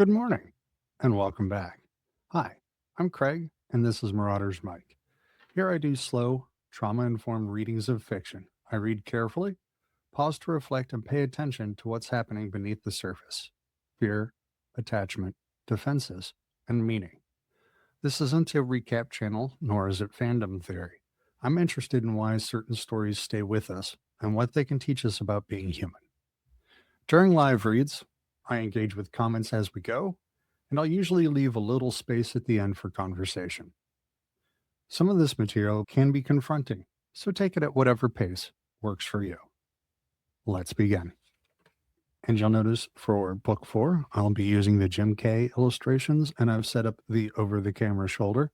Good morning, and welcome back. Hi, I'm Craig, and this is Marauder's Mike. Here I do slow, trauma informed readings of fiction. I read carefully, pause to reflect, and pay attention to what's happening beneath the surface: fear, attachment, defenses, and meaning. This isn't a recap channel, nor is it fandom theory. I'm interested in why certain stories stay with us and what they can teach us about being human. During live reads, I engage with comments as we go, and I'll usually leave a little space at the end for conversation. Some of this material can be confronting, so take it at whatever pace works for you. Let's begin. And you'll notice for book 4, I'll be using the Jim K illustrations, and I've set up the over the camera shoulder.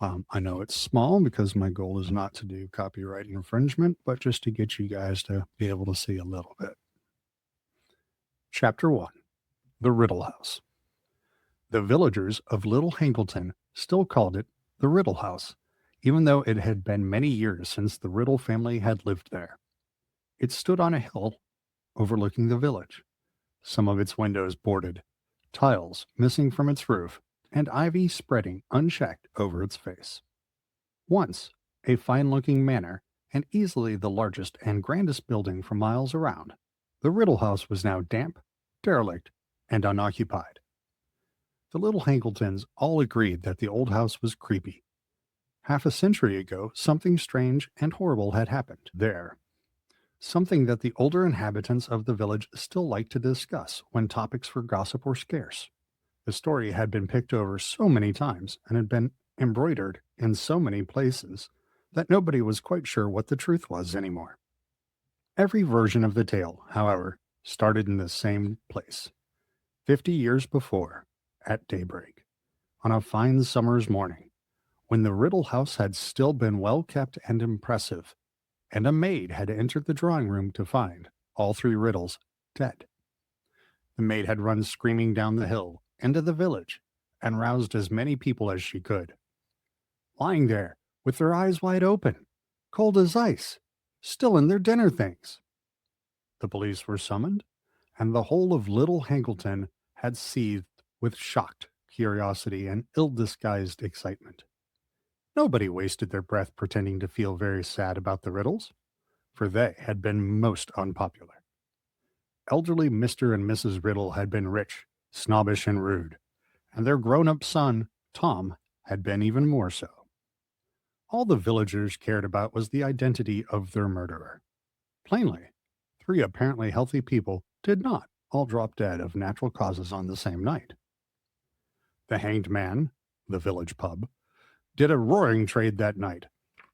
I know it's small because my goal is not to do copyright infringement, but just to get you guys to be able to see a little bit. Chapter 1: The Riddle House. The villagers of Little Hangleton still called it the Riddle House, even though it had been many years since the Riddle family had lived there. It stood on a hill overlooking the village, some of its windows boarded, tiles missing from its roof, and ivy spreading unchecked over its face. Once a fine-looking manor, and easily the largest and grandest building for miles around, the Riddle House was now damp, derelict, and unoccupied. The little Hangletons all agreed that the old house was creepy. Half a century ago, something strange and horrible had happened there. Something that the older inhabitants of the village still liked to discuss when topics for gossip were scarce. The story had been picked over so many times and had been embroidered in so many places that nobody was quite sure what the truth was anymore. Every version of the tale, however, started in the same place. 50 years before, at daybreak, on a fine summer's morning, when the Riddle house had still been well kept and impressive, and a maid had entered the drawing room to find all three Riddles dead. The maid had run screaming down the hill into the village and roused as many people as she could. Lying there, with their eyes wide open, cold as ice, still in their dinner things. The police were summoned, and the whole of Little Hangleton had seethed with shocked curiosity and ill-disguised excitement. Nobody wasted their breath pretending to feel very sad about the Riddles, for they had been most unpopular. Elderly Mr. and Mrs. Riddle had been rich, snobbish, and rude, and their grown-up son, Tom, had been even more so. All the villagers cared about was the identity of their murderer. Plainly, three apparently healthy people did not all drop dead of natural causes on the same night. The Hanged Man, the village pub, did a roaring trade that night.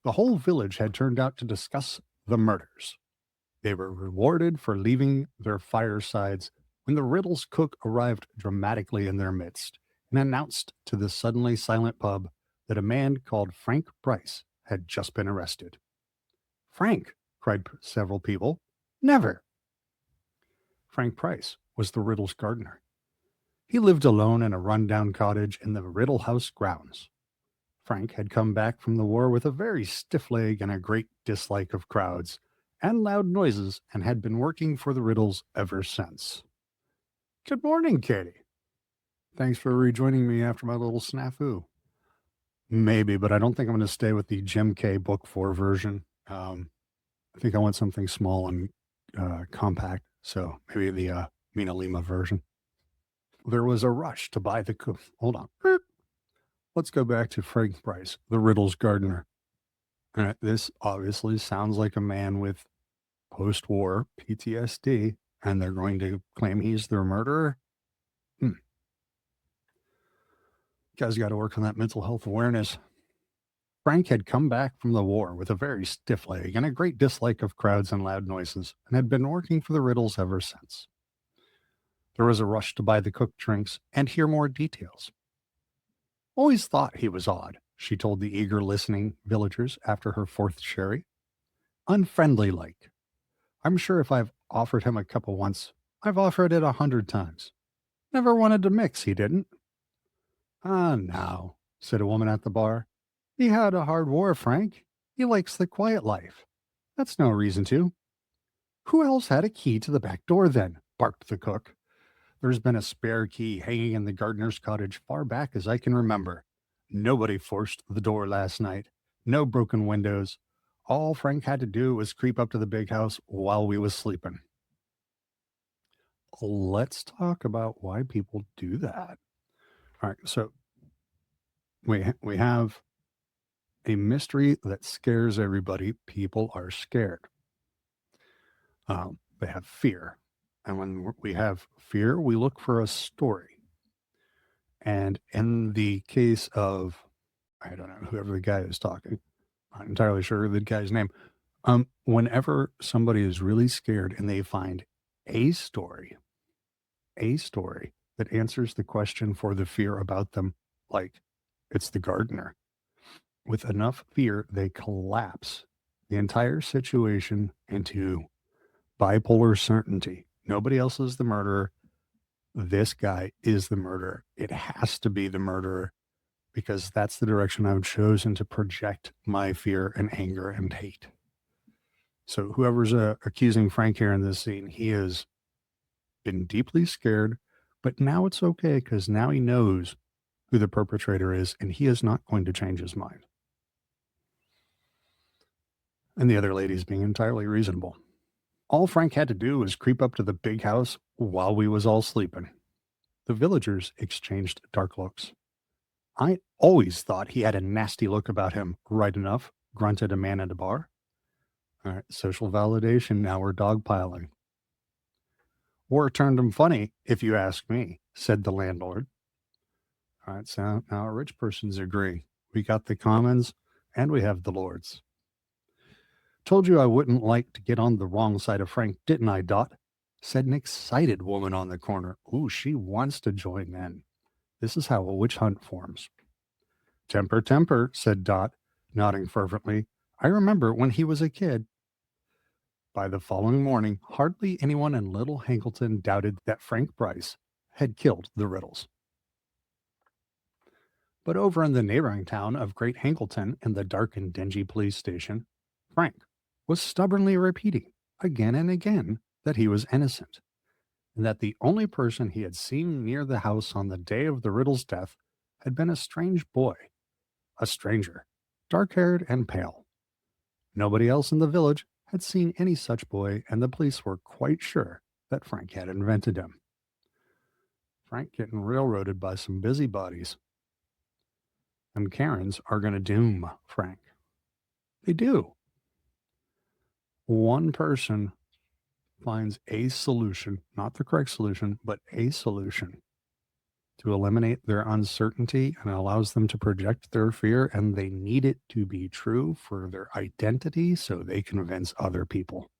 The whole village had turned out to discuss the murders. They were rewarded for leaving their firesides when the Riddle's cook arrived dramatically in their midst and announced to the suddenly silent pub that a man called Frank Bryce had just been arrested. "Frank!" cried several people. "Never!" Frank Price was the Riddle's gardener. He lived alone in a run-down cottage in the Riddle house grounds. Frank had come back from the war with a very stiff leg and a great dislike of crowds and loud noises, and had been working for the Riddles ever since. "Good morning, Katie. Thanks for rejoining me after my little snafu." Maybe, but I don't think I'm going to stay with the Jim K Book 4 version. I think I want something small and compact, so maybe the Mina Lima version. There was a rush to buy the hold on. Let's go back to Frank Price, the Riddle's gardener. This obviously sounds like a man with post-war PTSD, and they're going to claim he's their murderer. Guys got to work on that mental health awareness. Frank had come back from the war with a very stiff leg and a great dislike of crowds and loud noises, and had been working for the Riddles ever since. There was a rush to buy the cooked drinks and hear more details. "Always thought he was odd," she told the eager listening villagers after her fourth sherry. "Unfriendly-like. I'm sure if I've offered him a cup once, I've offered it 100 times. Never wanted to mix, he didn't." "Ah, now," said a woman at the bar. "He had a hard war, Frank. He likes the quiet life. That's no reason to." "Who else had a key to the back door then?" barked the cook. There's been a spare key hanging in the gardener's cottage far back as I can remember. Nobody forced the door last night. No broken windows. All Frank had to do was creep up to the big house while we was sleeping. Let's talk about why people do that. All right, so we have a mystery that scares everybody. People are scared. They have fear, and when we have fear, we look for a story. And in the case of, I don't know, whoever the guy is talking, I'm not entirely sure the guy's name. Whenever somebody is really scared and they find a story, a story that answers the question for the fear about them, like it's the gardener, with enough fear, they collapse the entire situation into bipolar certainty. Nobody else is the murderer. This guy is the murderer. It has to be the murderer because that's the direction I've chosen to project my fear and anger and hate. So whoever's accusing Frank here in this scene, he has been deeply scared, but now it's okay because now he knows who the perpetrator is and he is not going to change his mind. And the other lady's being entirely reasonable. All Frank had to do was creep up to the big house while we was all sleeping. The villagers exchanged dark looks. I always thought he had a nasty look about him, right enough, grunted a man at a bar. All right, social validation, now we're dogpiling. War turned him funny, if you ask me, said the landlord. All right, so now rich persons agree. We got the commons and we have the lords. Told you I wouldn't like to get on the wrong side of Frank, didn't I, Dot? Said an excited woman on the corner. Ooh, she wants to join in. This is how a witch hunt forms. Temper, temper, said Dot, nodding fervently. I remember when he was a kid. By the following morning, hardly anyone in Little Hankleton doubted that Frank Bryce had killed the Riddles. But over in the neighboring town of Great Hankleton, in the dark and dingy police station, Frank was stubbornly repeating again and again that he was innocent, and that the only person he had seen near the house on the day of the Riddle's death had been a strange boy, a stranger, dark-haired and pale. Nobody else in the village had seen any such boy, and the police were quite sure that Frank had invented him. Frank getting railroaded by some busybodies. And Karens are going to doom Frank. They do. One person finds a solution, not the correct solution, but a solution to eliminate their uncertainty and allows them to project their fear, and they need it to be true for their identity so they convince other people.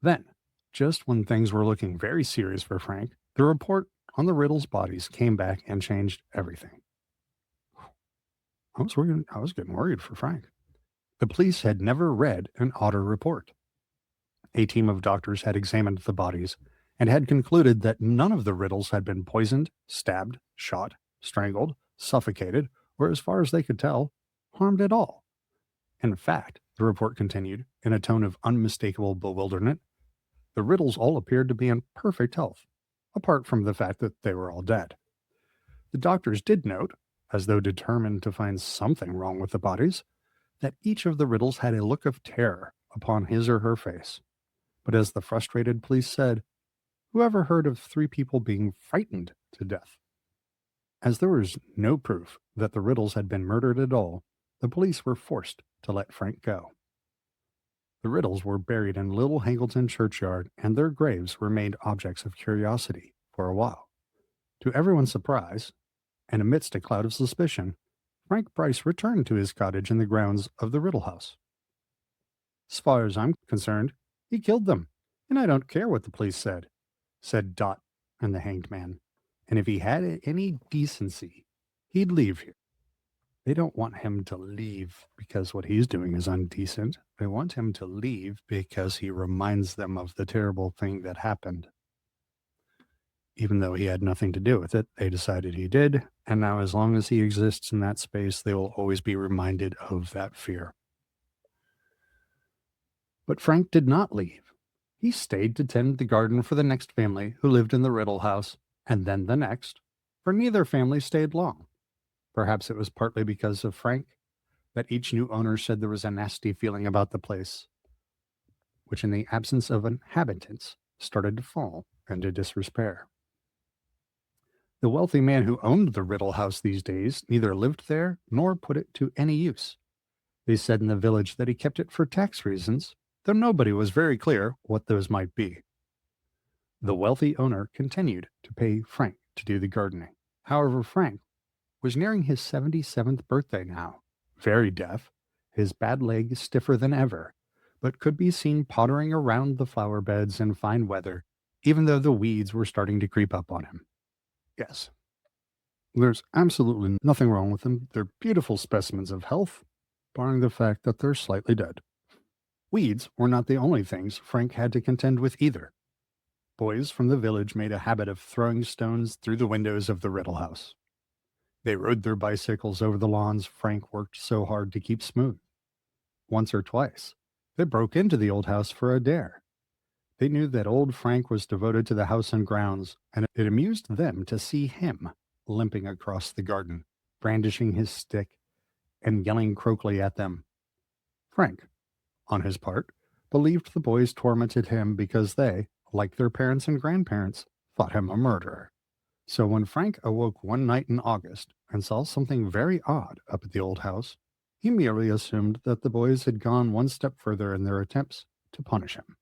Then, just when things were looking very serious for Frank, the report on the Riddle's bodies came back and changed everything. I was getting worried for Frank. The police had never read an odder report. A team of doctors had examined the bodies and had concluded that none of the Riddles had been poisoned, stabbed, shot, strangled, suffocated, or, as far as they could tell, harmed at all. In fact, the report continued, in a tone of unmistakable bewilderment, the Riddles all appeared to be in perfect health, apart from the fact that they were all dead. The doctors did note, as though determined to find something wrong with the bodies, that each of the Riddles had a look of terror upon his or her face. But as the frustrated police said, who ever heard of 3 people being frightened to death? As there was no proof that the Riddles had been murdered at all, the police were forced to let Frank go. The Riddles were buried in Little Hankleton churchyard, and their graves remained objects of curiosity for a while. To everyone's surprise, and amidst a cloud of suspicion, Frank Bryce returned to his cottage in the grounds of the Riddle house. As far as I'm concerned, he killed them, and I don't care what the police said Dot and the hanged man. And if he had any decency, he'd leave here. They don't want him to leave because what he's doing is indecent. They want him to leave because he reminds them of the terrible thing that happened. Even though he had nothing to do with it, they decided he did, and now as long as he exists in that space, they will always be reminded of that fear. But Frank did not leave. He stayed to tend the garden for the next family who lived in the Riddle house, and then the next, for neither family stayed long. Perhaps it was partly because of Frank that each new owner said there was a nasty feeling about the place, which, in the absence of inhabitants, started to fall into disrepair. The wealthy man who owned the Riddle house these days neither lived there nor put it to any use. They said in the village that he kept it for tax reasons, though nobody was very clear what those might be. The wealthy owner continued to pay Frank to do the gardening. However, Frank was nearing his 77th birthday now, very deaf, his bad leg stiffer than ever, but could be seen pottering around the flower beds in fine weather, even though the weeds were starting to creep up on him. Yes, there's absolutely nothing wrong with them. They're beautiful specimens of health, barring the fact that they're slightly dead. Weeds were not the only things Frank had to contend with either. Boys from the village made a habit of throwing stones through the windows of the Riddle house. They rode their bicycles over the lawns Frank worked so hard to keep smooth. Once or twice, they broke into the old house for a dare. They knew that old Frank was devoted to the house and grounds, and it amused them to see him limping across the garden, brandishing his stick and yelling croakily at them. Frank, on his part, believed the boys tormented him because they, like their parents and grandparents, thought him a murderer. So when Frank awoke one night in August and saw something very odd up at the old house, he merely assumed that the boys had gone one step further in their attempts to punish him.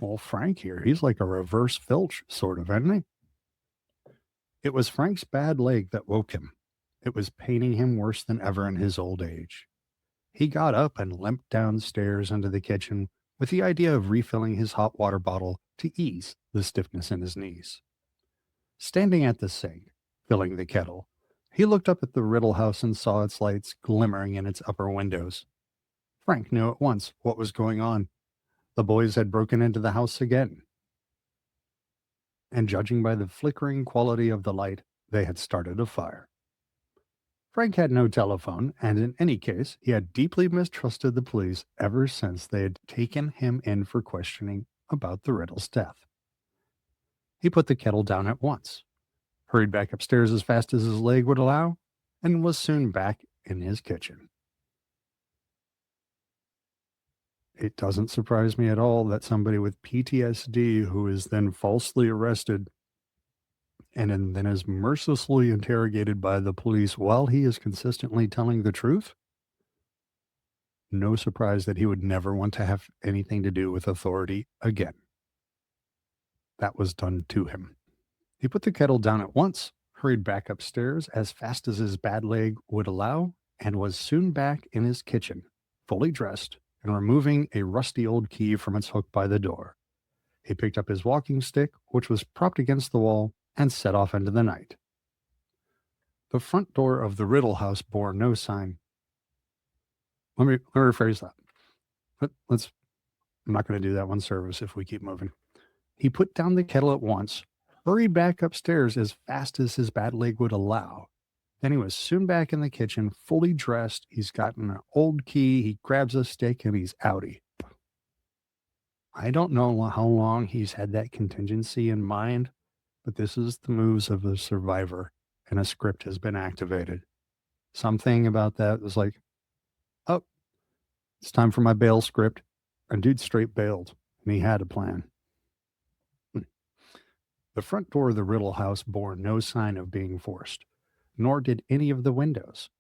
Well, Frank here, he's like a reverse Filch, sort of, isn't he? It was Frank's bad leg that woke him. It was paining him worse than ever in his old age. He got up and limped downstairs into the kitchen with the idea of refilling his hot water bottle to ease the stiffness in his knees. Standing at the sink, filling the kettle, he looked up at the Riddle house and saw its lights glimmering in its upper windows. Frank knew at once what was going on. The boys had broken into the house again, and judging by the flickering quality of the light, they had started a fire. Frank had no telephone, and in any case, he had deeply mistrusted the police ever since they had taken him in for questioning about the Riddle's death. He put the kettle down at once, hurried back upstairs as fast as his leg would allow, and was soon back in his kitchen. It doesn't surprise me at all that somebody with PTSD who is then falsely arrested and then is mercilessly interrogated by the police while he is consistently telling the truth. No surprise that he would never want to have anything to do with authority again. That was done to him. He put the kettle down at once, hurried back upstairs as fast as his bad leg would allow, and was soon back in his kitchen, fully dressed and removing a rusty old key from its hook by the door. He picked up his walking stick, which was propped against the wall, and set off into the night. The front door of the Riddle house bore no sign. Let me rephrase that. I'm not going to do that one service if we keep moving. He put down the kettle at once, hurried back upstairs as fast as his bad leg would allow. Then he was soon back in the kitchen, fully dressed. He's gotten an old key. He grabs a stick and he's outie. I don't know how long he's had that contingency in mind, but this is the moves of a survivor, and a script has been activated. Something about that was like, oh, it's time for my bail script. And dude straight bailed, and he had a plan. The front door of the Riddle house bore no sign of being forced, nor did any of the windows.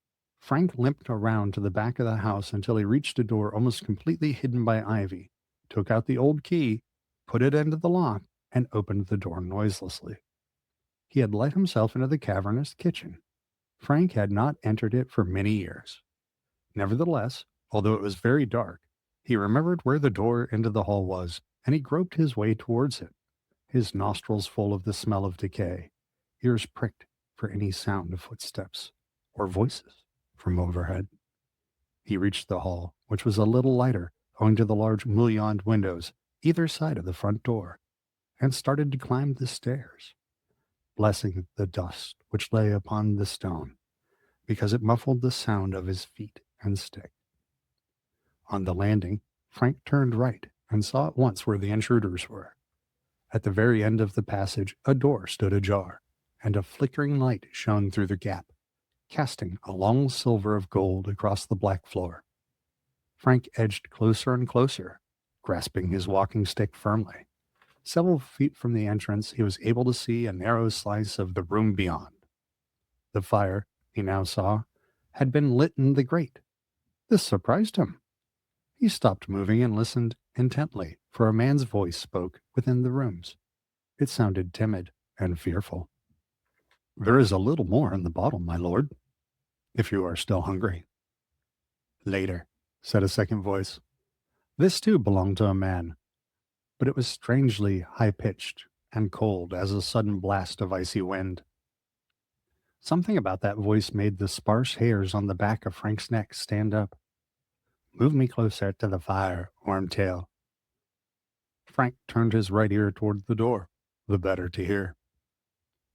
Frank limped around to the back of the house until he reached a door almost completely hidden by ivy, took out the old key, put it into the lock, and opened the door noiselessly. He had let himself into the cavernous kitchen. Frank had not entered it for many years. Nevertheless, although it was very dark, he remembered where the door into the hall was, and he groped his way towards it, his nostrils full of the smell of decay, ears pricked for any sound of footsteps or voices from overhead. He reached the hall, which was a little lighter owing to the large mullioned windows either side of the front door, and started to climb the stairs, blessing the dust which lay upon the stone, because it muffled the sound of his feet and stick. On the landing, Frank turned right and saw at once where the intruders were. At the very end of the passage, a door stood ajar, and a flickering light shone through the gap, casting a long silver of gold across the black floor. Frank edged closer and closer, grasping his walking stick firmly. Several feet from the entrance, he was able to see a narrow slice of the room beyond. The fire, he now saw, had been lit in the grate. This surprised him. He stopped moving and listened intently, for a man's voice spoke within the rooms. It sounded timid and fearful. "There is a little more in the bottle, my lord, if you are still hungry." "Later," said a second voice. This too belonged to a man, but it was strangely high-pitched and cold as a sudden blast of icy wind. Something about that voice made the sparse hairs on the back of Frank's neck stand up. "Move me closer to the fire, Wormtail." Frank turned his right ear toward the door, the better to hear.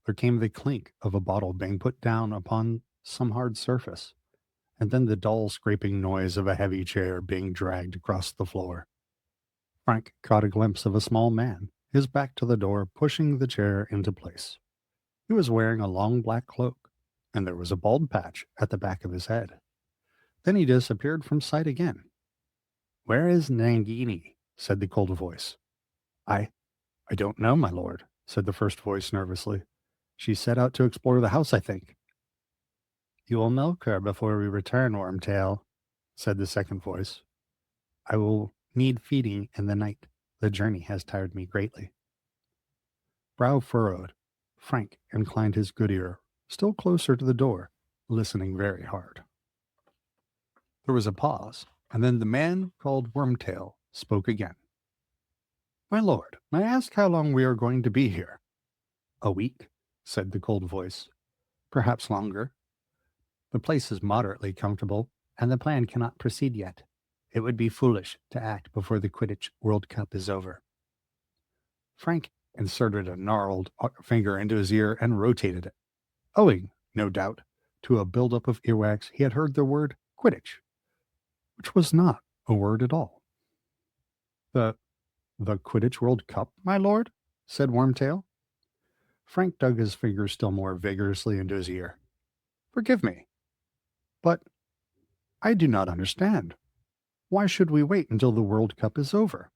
There came the clink of a bottle being put down upon some hard surface, and then the dull scraping noise of a heavy chair being dragged across the floor. Frank caught a glimpse of a small man, his back to the door, pushing the chair into place. He was wearing a long black cloak, and there was a bald patch at the back of his head. Then he disappeared from sight again. "Where is Nangini?" said the cold voice. I don't know, my lord," said the first voice nervously. "She set out to explore the house, I think." "You will milk her before we return, Wormtail," said the second voice. "I will need feeding in the night. The journey has tired me greatly." Brow furrowed, Frank inclined his good ear still closer to the door, listening very hard. There was a pause, and then the man called Wormtail spoke again. "My lord, may I ask how long we are going to be here?" "A week," said the cold voice. "Perhaps longer. The place is moderately comfortable, and the plan cannot proceed yet. It would be foolish to act before the Quidditch World Cup is over." Frank inserted a gnarled finger into his ear and rotated it. Owing, no doubt, to a buildup of earwax, he had heard the word Quidditch, which was not a word at all. The Quidditch World Cup, my lord?" said Wormtail. Frank dug his fingers still more vigorously into his ear. "Forgive me, but I do not understand. Why should we wait until the World Cup is over?"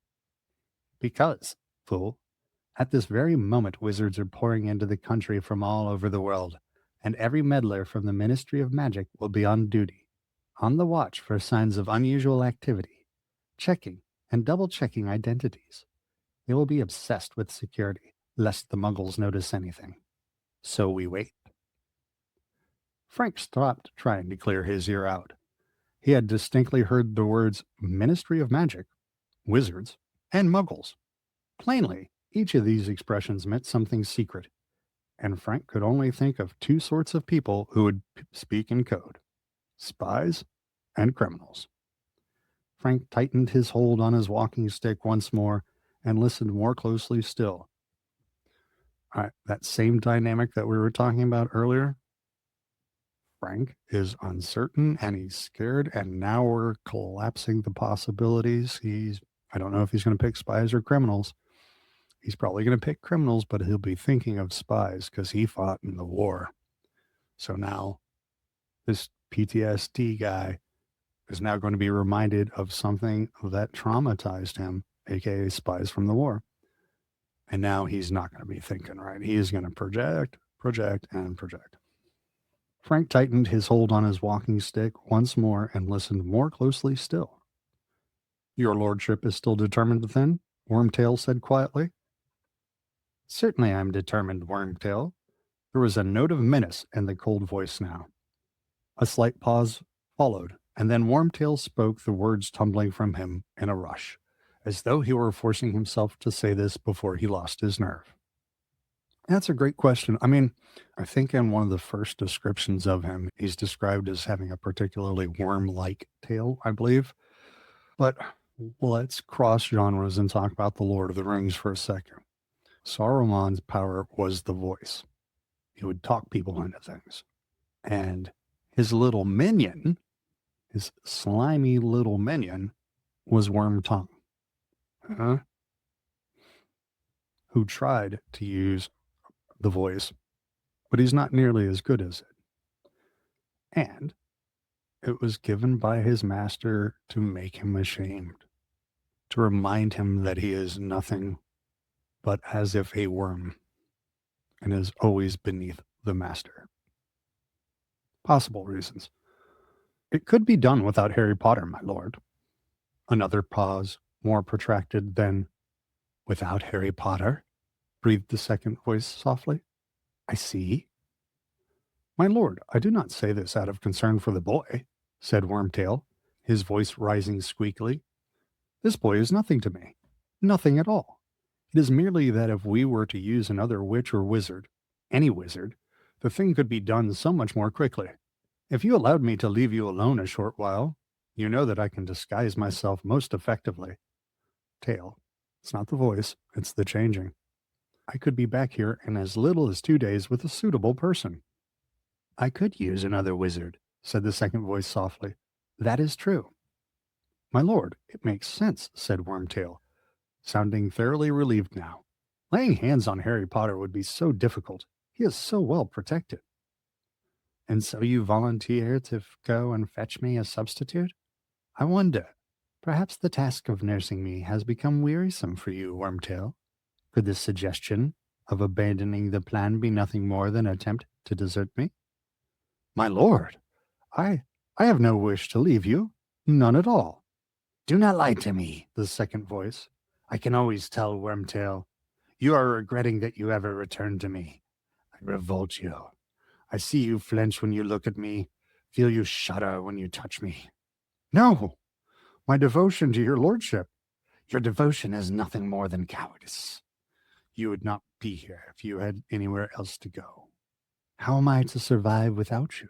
"Because, fool, at this very moment wizards are pouring into the country from all over the world, and every meddler from the Ministry of Magic will be on duty, on the watch for signs of unusual activity, checking and double-checking identities. They will be obsessed with security, lest the Muggles notice anything. So we wait." Frank stopped trying to clear his ear out. He had distinctly heard the words Ministry of Magic, wizards, and Muggles. Plainly, each of these expressions meant something secret, and Frank could only think of two sorts of people who would speak in code: spies and criminals. Frank tightened his hold on his walking stick once more and listened more closely still. That same dynamic that we were talking about earlier. Frank is uncertain and he's scared, and now we're collapsing the possibilities. I don't know if he's going to pick spies or criminals. He's probably going to pick criminals, but he'll be thinking of spies because he fought in the war. So now this PTSD guy is now going to be reminded of something that traumatized him, aka spies from the war. And now he's not going to be thinking right. He is going to project, and project. Frank tightened his hold on his walking stick once more and listened more closely still. "Your lordship is still determined then?" Wormtail said quietly. "Certainly I am determined, Wormtail." There was a note of menace in the cold voice now. A slight pause followed, and then Wormtail spoke, the words tumbling from him in a rush, as though he were forcing himself to say this before he lost his nerve. That's a great question. I mean, I think in one of the first descriptions of him, he's described as having a particularly worm-like tail, I believe. But let's cross genres and talk about the Lord of the Rings for a second. Saruman's power was the voice. He would talk people into things. And his little minion, his slimy little minion, was Worm Tongue. uh, who tried to use the voice, but he's not nearly as good as it. And it was given by his master to make him ashamed, to remind him that he is nothing but as if a worm and is always beneath the master. Possible reasons. It could be done without Harry Potter, my lord. Another pause, more protracted than without Harry Potter, breathed the second voice softly. I see. My lord, I do not say this out of concern for the boy, said Wormtail, his voice rising squeakily. This boy is nothing to me. Nothing at all. It is merely that if we were to use another witch or wizard, any wizard, the thing could be done so much more quickly. If you allowed me to leave you alone a short while, you know that I can disguise myself most effectively. Tail. It's not the voice, it's the changing. I could be back here in as little as 2 days with a suitable person. I could use another wizard, said the second voice softly. That is true. My lord, it makes sense, said Wormtail, sounding thoroughly relieved now. Laying hands on Harry Potter would be so difficult. He is so well protected. And so you volunteer to go and fetch me a substitute? I wonder. Perhaps the task of nursing me has become wearisome for you, Wormtail. Could the suggestion of abandoning the plan be nothing more than an attempt to desert me? My lord, I I have no wish to leave you. None at all. Do not lie to me, the second voice. I can always tell, Wormtail. You are regretting that you ever returned to me. I revolt you. I see you flinch when you look at me, feel you shudder when you touch me. No, my devotion to your lordship. Your devotion is nothing more than cowardice. You would not be here if you had anywhere else to go. How am I to survive without you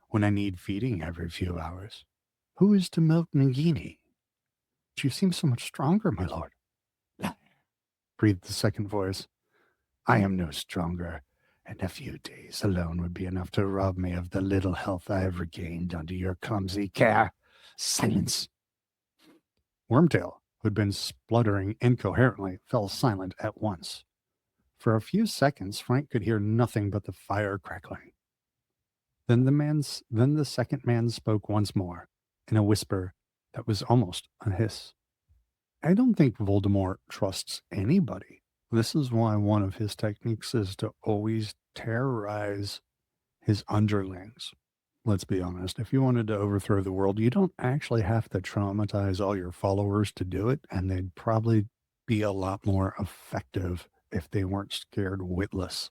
when I need feeding every few hours? Who is to milk Nagini? You seem so much stronger, my lord. Breathed the second voice. I am no stronger, and a few days alone would be enough to rob me of the little health I have regained under your clumsy care. Silence! Wormtail, who had been spluttering incoherently, fell silent at once. For a few seconds, Frank could hear nothing but the fire crackling. Then the second man spoke once more, in a whisper that was almost a hiss. I don't think Voldemort trusts anybody. This is why one of his techniques is to always terrorize his underlings. Let's be honest, if you wanted to overthrow the world, you don't actually have to traumatize all your followers to do it, and they'd probably be a lot more effective if they weren't scared witless.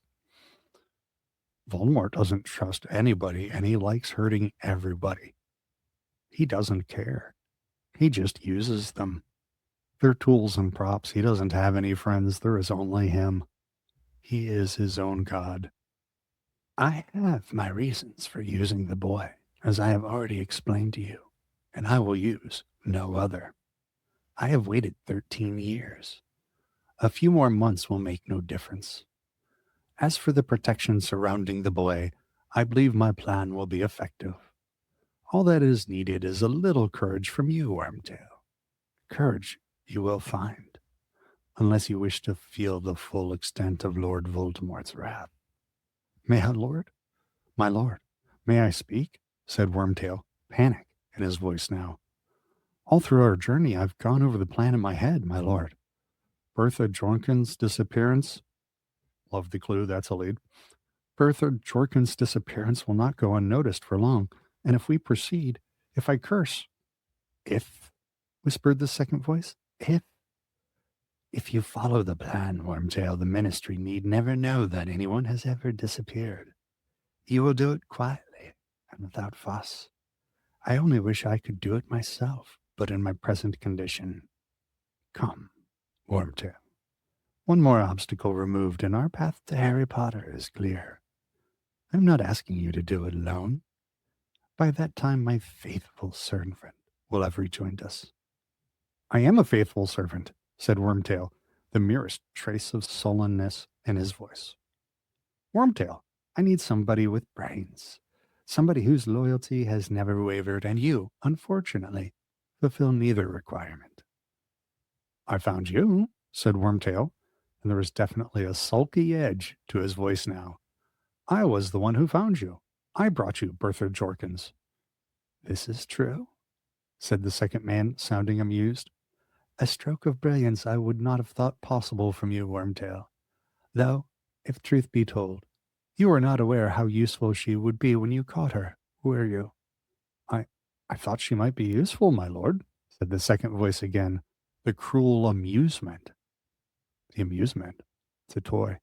Voldemort doesn't trust anybody, and he likes hurting everybody. He doesn't care. He just uses them. They're tools and props. He doesn't have any friends. There is only him. He is his own god. I have my reasons for using the boy, as I have already explained to you, and I will use no other. I have waited 13 years. A few more months will make no difference. As for the protection surrounding the boy, I believe my plan will be effective. All that is needed is a little courage from you, Wormtail. Courage you will find, unless you wish to feel the full extent of Lord Voldemort's wrath. May I, Lord? My lord, may I speak? Said Wormtail, panic in his voice now. All through our journey, I've gone over the plan in my head, my lord. Bertha Jorkin's disappearance. Love the clue, that's a lead. Bertha Jorkin's disappearance will not go unnoticed for long, and if we proceed, if I curse. If, whispered the second voice, if you follow the plan, Wormtail, the ministry need never know that anyone has ever disappeared. You will do it quietly and without fuss. I only wish I could do it myself, but in my present condition. Come, Wormtail. One more obstacle removed, and our path to Harry Potter is clear. I'm not asking you to do it alone. By that time, my faithful servant will have rejoined us. I am a faithful servant, said Wormtail, the merest trace of sullenness in his voice. Wormtail, I need somebody with brains, somebody whose loyalty has never wavered, and you, unfortunately, fulfill neither requirement. I found you, said Wormtail, and there was definitely a sulky edge to his voice now. I was the one who found you. I brought you, Bertha Jorkins. This is true, said the second man, sounding amused. A stroke of brilliance I would not have thought possible from you, Wormtail. Though, if truth be told, you were not aware how useful she would be when you caught her, were you? I I thought she might be useful, my lord, said the second voice again. The cruel amusement. The amusement. It's a toy.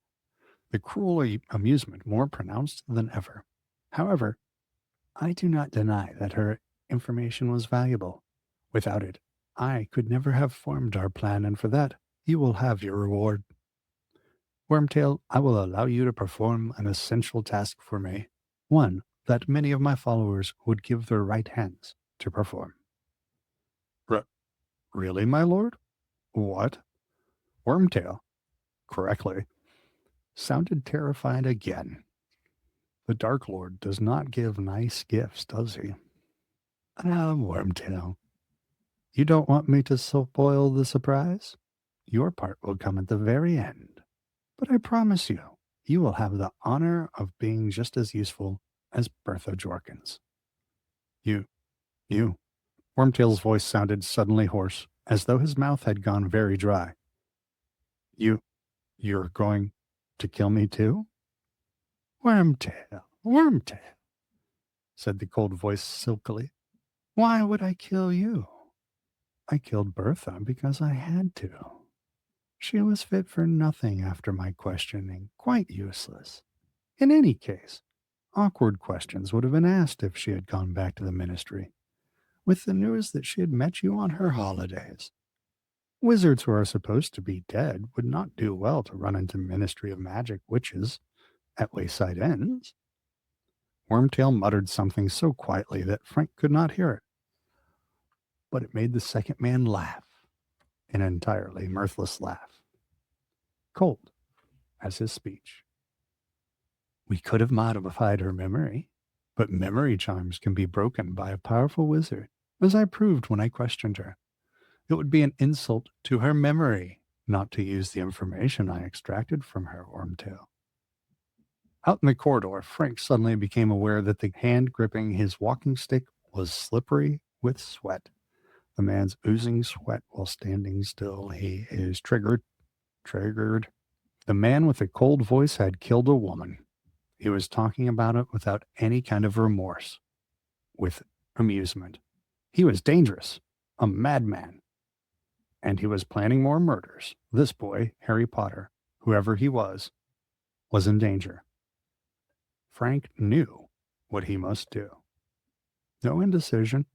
The cruel amusement more pronounced than ever. However, I do not deny that her information was valuable. Without it, I could never have formed our plan, and for that, you will have your reward. Wormtail, I will allow you to perform an essential task for me, one that many of my followers would give their right hands to perform. Really, my lord? What? Wormtail, correctly, sounded terrified again. The Dark Lord does not give nice gifts, does he? Ah, Wormtail, you don't want me to spoil the surprise? Your part will come at the very end. But I promise you, you will have the honor of being just as useful as Bertha Jorkins. You, you. Wormtail's voice sounded suddenly hoarse, as though his mouth had gone very dry. You're going to kill me too? Wormtail, Wormtail, said the cold voice silkily. Why would I kill you? I killed Bertha because I had to. She was fit for nothing after my questioning, quite useless. In any case, awkward questions would have been asked if she had gone back to the ministry, with the news that she had met you on her holidays. Wizards who are supposed to be dead would not do well to run into Ministry of Magic witches at wayside ends. Wormtail muttered something so quietly that Frank could not hear it, but it made the second man laugh, an entirely mirthless laugh, cold as his speech. We could have modified her memory, but memory charms can be broken by a powerful wizard, as I proved when I questioned her. It would be an insult to her memory not to use the information I extracted from her, Wormtail. Out in the corridor, Frank suddenly became aware that the hand gripping his walking stick was slippery with sweat. The man's oozing sweat while standing still. He is triggered. The man with the cold voice had killed a woman. He was talking about it without any kind of remorse, with amusement. He was dangerous, a madman, and he was planning more murders. This boy, Harry Potter, whoever he was in danger. Frank knew what he must do. No indecision,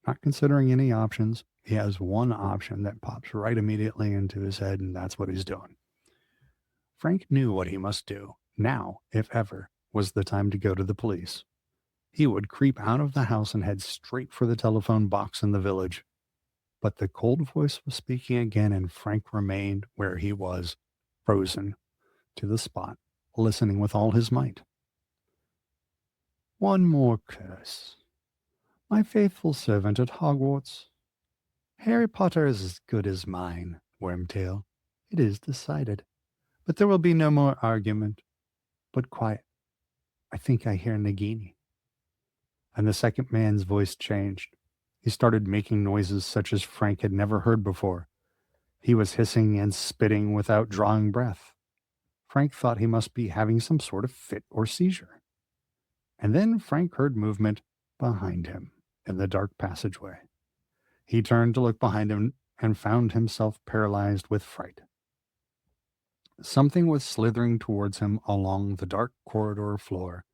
not considering any options. He has one option that pops right immediately into his head, and that's what he's doing. Frank knew what he must do. Now, if ever, was the time to go to the police. He would creep out of the house and head straight for the telephone box in the village. But the cold voice was speaking again, and Frank remained where he was, frozen to the spot, listening with all his might. One more curse. My faithful servant at Hogwarts. Harry Potter is as good as mine, Wormtail. It is decided. But there will be no more argument. But quiet. I think I hear Nagini. And the second man's voice changed. He started making noises such as Frank had never heard before. He was hissing and spitting without drawing breath. Frank thought he must be having some sort of fit or seizure. And then Frank heard movement behind him in the dark passageway. He turned to look behind him and found himself paralyzed with fright. Something was slithering towards him along the dark corridor floor,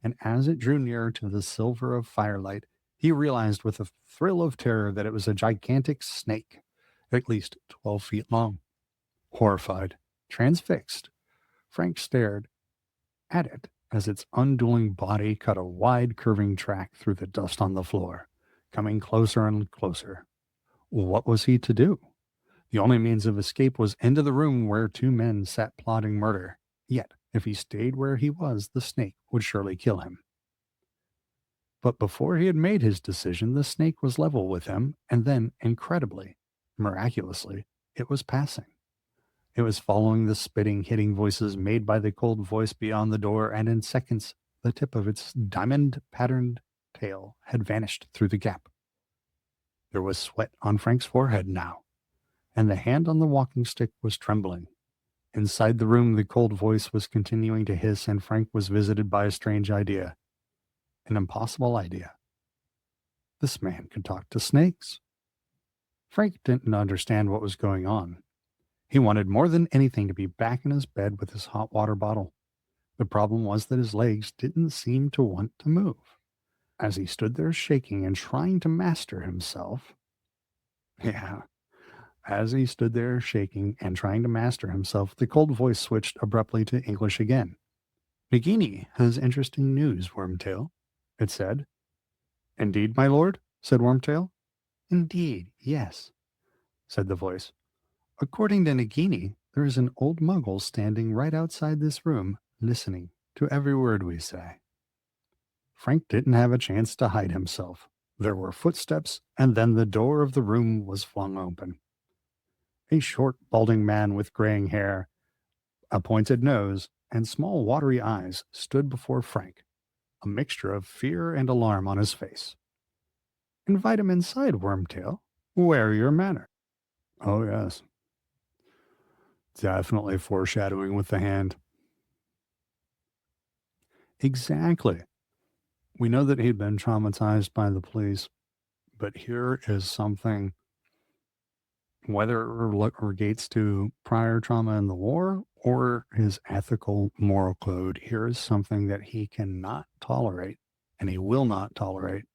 and as it drew nearer to the silver of firelight, he realized with a thrill of terror that it was a gigantic snake, at least 12 feet long. Horrified, transfixed, Frank stared at it as its unduling body cut a wide curving track through the dust on the floor, coming closer and closer. What was he to do? The only means of escape was into the room where two men sat plotting murder. Yet, if he stayed where he was, the snake would surely kill him. But before he had made his decision, the snake was level with him, and then, incredibly, Miraculously, it was passing. It was following the spitting, hitting voices made by the cold voice beyond the door, and in seconds, the tip of its diamond patterned tail had vanished through the gap. There was sweat on Frank's forehead now, and the hand on the walking stick was trembling. Inside the room, the cold voice was continuing to hiss, and Frank was visited by a strange idea. An impossible idea. This man could talk to snakes. Frank didn't understand what was going on. He wanted more than anything to be back in his bed with his hot water bottle. The problem was that his legs didn't seem to want to move. As he stood there shaking and trying to master himself, as he stood there shaking and trying to master himself, the cold voice switched abruptly to English again. Nagini has interesting news, Wormtail, it said. Indeed, my lord, said Wormtail. Indeed, yes, said the voice. According to Nagini, there is an old muggle standing right outside this room, listening to every word we say. Frank didn't have a chance to hide himself. There were footsteps, and then the door of the room was flung open. A short, balding man with graying hair, a pointed nose, and small, watery eyes stood before Frank, a mixture of fear and alarm on his face. Invite him inside, Wormtail. Wear your manner. Oh, yes. Definitely foreshadowing with the hand. Exactly. We know that he'd been traumatized by the police, but here is something, whether it relates to prior trauma in the war or his ethical moral code, here is something that he cannot tolerate and he will not tolerate.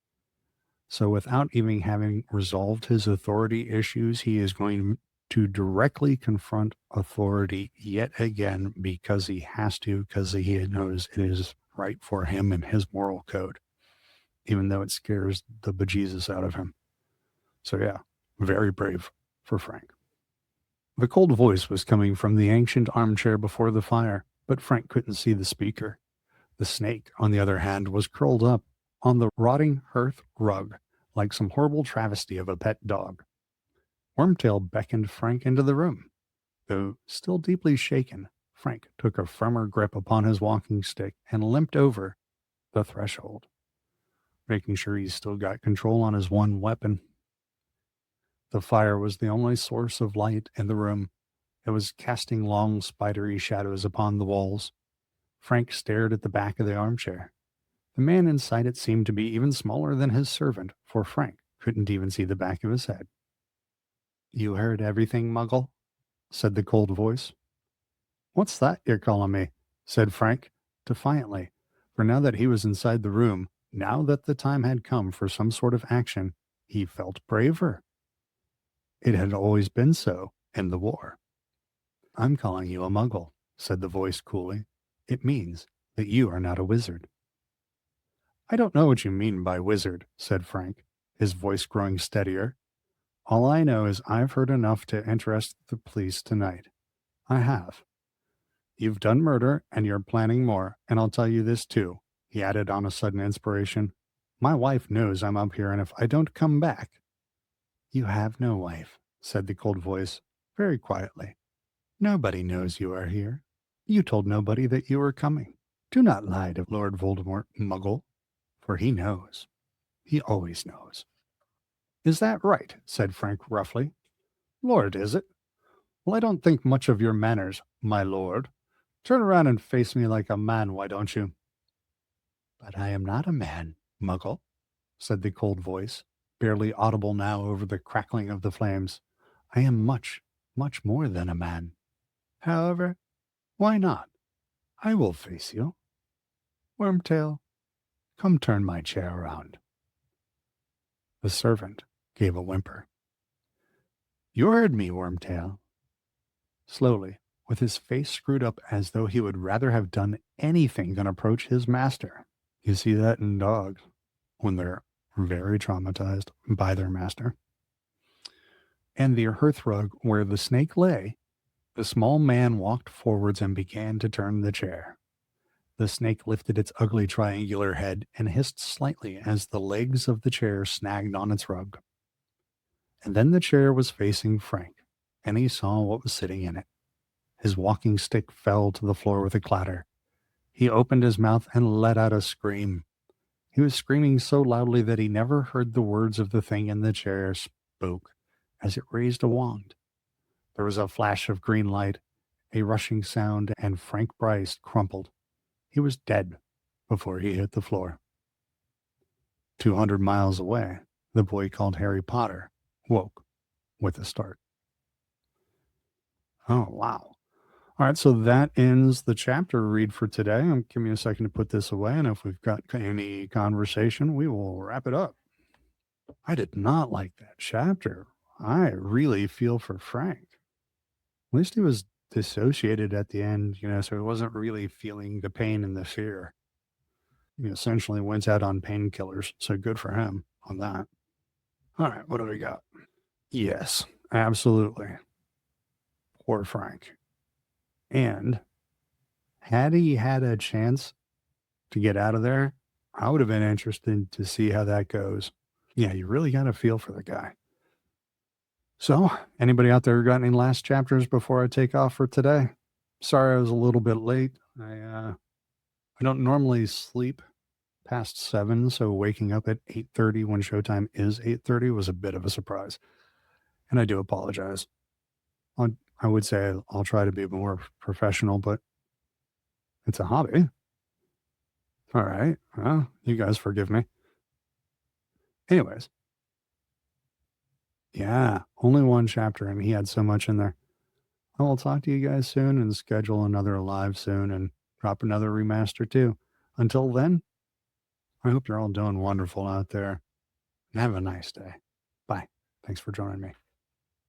So without even having resolved his authority issues, he is going to directly confront authority yet again because he has to, because he knows it is right for him and his moral code, even though it scares the bejesus out of him. So yeah, very brave for Frank. The cold voice was coming from the ancient armchair before the fire, but Frank couldn't see the speaker. The snake, on the other hand, was curled up on the rotting hearth rug like some horrible travesty of a pet dog. Wormtail beckoned Frank into the room. Though still deeply shaken, Frank took a firmer grip upon his walking stick and limped over the threshold, making sure he's still got control on his one weapon. The fire was the only source of light in the room. It was casting long, spidery shadows upon the walls. Frank stared at the back of the armchair. The man inside it seemed to be even smaller than his servant, for Frank couldn't even see the back of his head. You heard everything, Muggle? Said the cold voice. What's that you're calling me? Said Frank, defiantly, for now that he was inside the room, now that the time had come for some sort of action, he felt braver. It had always been so in the war. I'm calling you a Muggle, said the voice coolly. It means that you are not a wizard. I don't know what you mean by wizard, said Frank, his voice growing steadier. All I know is I've heard enough to interest the police tonight. I have. You've done murder, and you're planning more, and I'll tell you this too, he added on a sudden inspiration. My wife knows I'm up here, and if I don't come back... You have no wife, said the cold voice, very quietly. Nobody knows you are here. You told nobody that you were coming. Do not lie to Lord Voldemort, Muggle, for he knows. He always knows. Is that right? Said Frank roughly. Lord, is it? Well, I don't think much of your manners, my lord. Turn around and face me like a man, why don't you? But I am not a man, Muggle, said the cold voice, barely audible now over the crackling of the flames. I am much, much more than a man. However, why not? I will face you. Wormtail, come turn my chair around. The servant gave a whimper. You heard me, Wormtail. Slowly, with his face screwed up as though he would rather have done anything than approach his master. You see that in dogs when they're very traumatized by their master. And the hearthrug where the snake lay, the small man walked forwards and began to turn the chair. The snake lifted its ugly triangular head and hissed slightly as the legs of the chair snagged on its rug. And then the chair was facing Frank, and he saw what was sitting in it. His walking stick fell to the floor with a clatter. He opened his mouth and let out a scream. He was screaming so loudly that he never heard the words of the thing in the chair spoke as it raised a wand. There was a flash of green light, a rushing sound, and Frank Bryce crumpled. He was dead before he hit the floor. 200 miles away, the boy called Harry Potter woke with a start. Oh, wow. All right, so that ends the chapter read for today. Give me a second to put this away, and if we've got any conversation, we will wrap it up. I did not like that chapter. I really feel for Frank. At least he was dissociated at the end, so he wasn't really feeling the pain and the fear. He essentially went out on painkillers, so good for him on that. All right, what do we got? Yes, absolutely. Poor Frank. And had he had a chance to get out of there, I would have been interested to see how that goes. Yeah, you really got to feel for the guy. So, anybody out there got any last chapters before I take off for today? Sorry I was a little bit late. I don't normally sleep past 7, so waking up at 8:30 when showtime is 8:30 was a bit of a surprise. And I do apologize. I would say I'll try to be more professional, but it's a hobby. All right. Well, you guys forgive me. Anyways, yeah, only one chapter, and he had so much in there. I will talk to you guys soon and schedule another live soon and drop another remaster too. Until then, I hope you're all doing wonderful out there and have a nice day. Bye. Thanks for joining me.